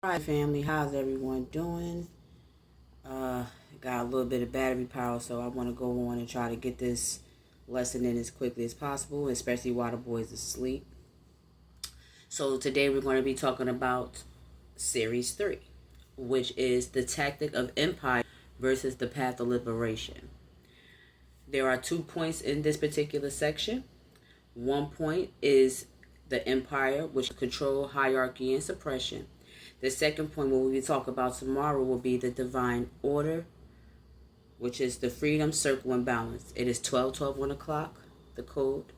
Hi family, how's everyone doing? Uh, got a little bit of battery power, so I want to go on and try to get this lesson in as quickly as possible, especially while the boys are asleep. So today we're going to be talking about Series 3, which is the tactic of empire versus the path of liberation. There are 2 points in this particular section. One point is the empire, which is control, hierarchy, and suppression. The second point, what we talk about tomorrow, will be the divine order, which is the freedom, circle, and balance. It is 12:12 1 o'clock, the code.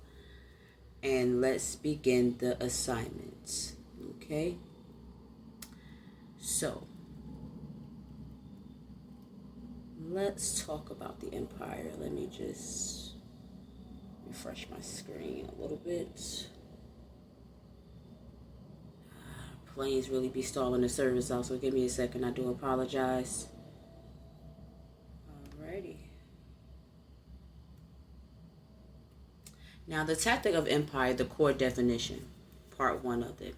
And let's begin the assignments. Okay? So, let's talk about the empire. Let me just refresh my screen a little bit. Planes really be stalling the service out, so give me a second. I do apologize. Alrighty. Now, the tactic of empire, the core definition, part one of it.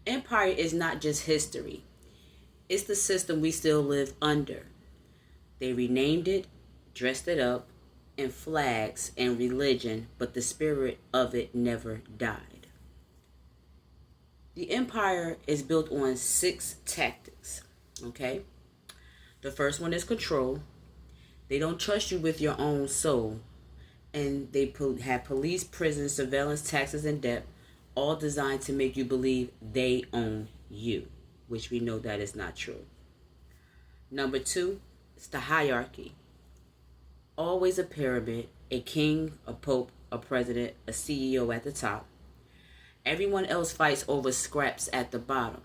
Empire is not just history, it's the system we still live under. They renamed it, dressed it up in flags and religion, but the spirit of it never died. The empire is built on 6 tactics, okay? The first one is control. They don't trust you with your own soul. And they have police, prison, surveillance, taxes, and debt, all designed to make you believe they own you, which we know that is not true. Number 2, it's the hierarchy. Always a pyramid, a king, a pope, a president, a CEO at the top. Everyone else fights over scraps at the bottom.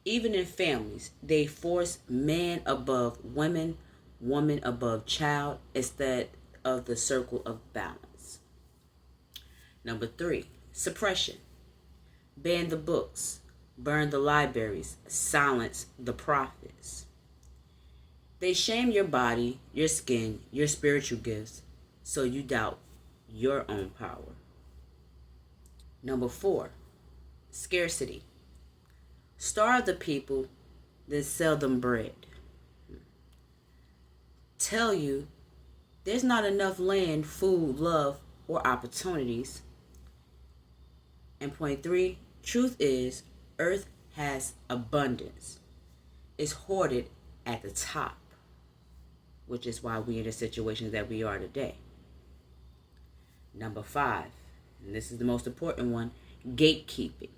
Even in families, they force man above women, woman above child, instead of the circle of balance. Number 3, suppression. Ban the books, burn the libraries, silence the prophets. They shame your body, your skin, your spiritual gifts, so you doubt your own power. Number 4, scarcity. Starve the people, then sell them bread. Tell you there's not enough land, food, love, or opportunities. And point 3, truth is, earth has abundance. It's hoarded at the top, which is why we're in the situation that we are today. Number 5, and this is the most important one, gatekeeping.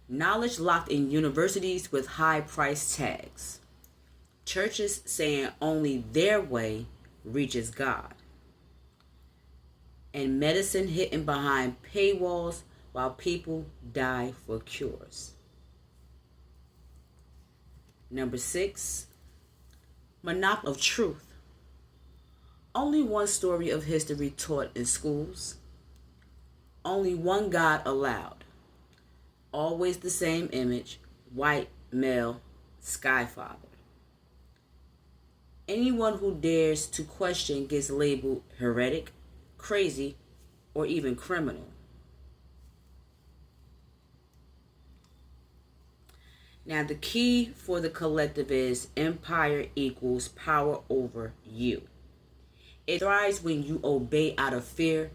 Knowledge locked in universities with high price tags. Churches saying only their way reaches God. And medicine hidden behind paywalls while people die for cures. Number 6, monopoly of truth. Only one story of history taught in schools. Only one God allowed. Always the same image, white, male, sky father. Anyone who dares to question gets labeled heretic, crazy, or even criminal. Now, the key for the collective is empire equals power over you. It thrives when you obey out of fear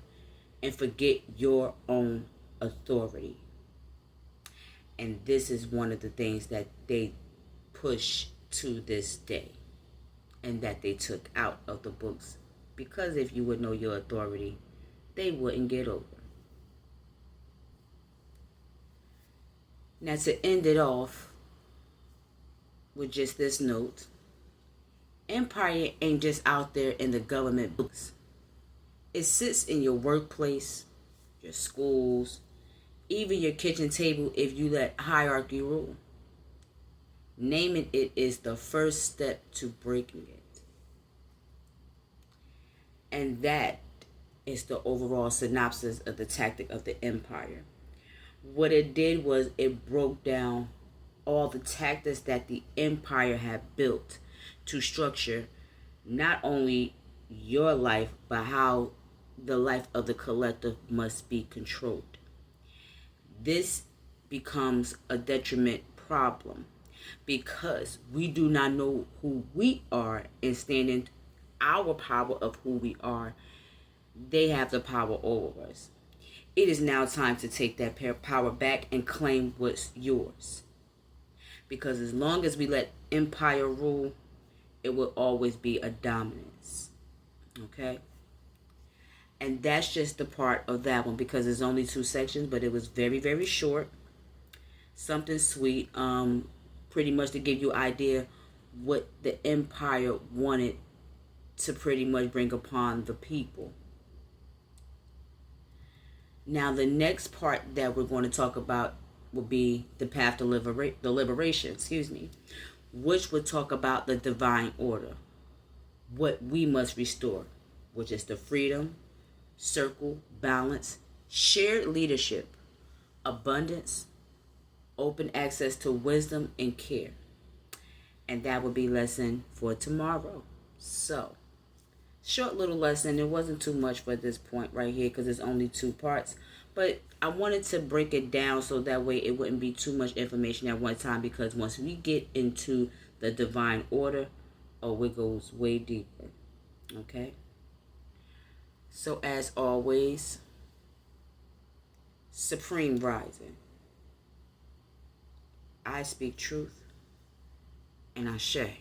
and forget your own authority. And this is one of the things that they push to this day and that they took out of the books. Because if you would know your authority, they wouldn't get over. Now, to end it off with just this note, empire ain't just out there in the government books. It sits in your workplace, your schools, even your kitchen table if you let hierarchy rule. Naming it is the first step to breaking it. And that is the overall synopsis of the tactic of the empire. What it did was it broke down all the tactics that the empire had built to structure not only your life, but how the life of the collective must be controlled. This becomes a detriment problem, because we do not know who we are and stand in our power of who we are. They have the power over us. It is now time to take that power back and claim what's yours. Because as long as we let empire rule, it will always be a dominance. Okay? And that's just the part of that one, because there's only 2 sections, but it was very, very short. Something sweet. Pretty much to give you an idea what the empire wanted to pretty much bring upon the people. Now, the next part that we're going to talk about will be the path to liberation, which would talk about the divine order, what we must restore, which is the freedom, circle, balance, shared leadership, abundance, open access to wisdom and care. And that will be lesson for tomorrow. So, short little lesson. It wasn't too much for this point right here because it's only 2 parts. But I wanted to break it down so that way it wouldn't be too much information at one time, because once we get into the divine order, it goes way deeper. Okay? So as always, Supreme Rising. I speak truth and I say.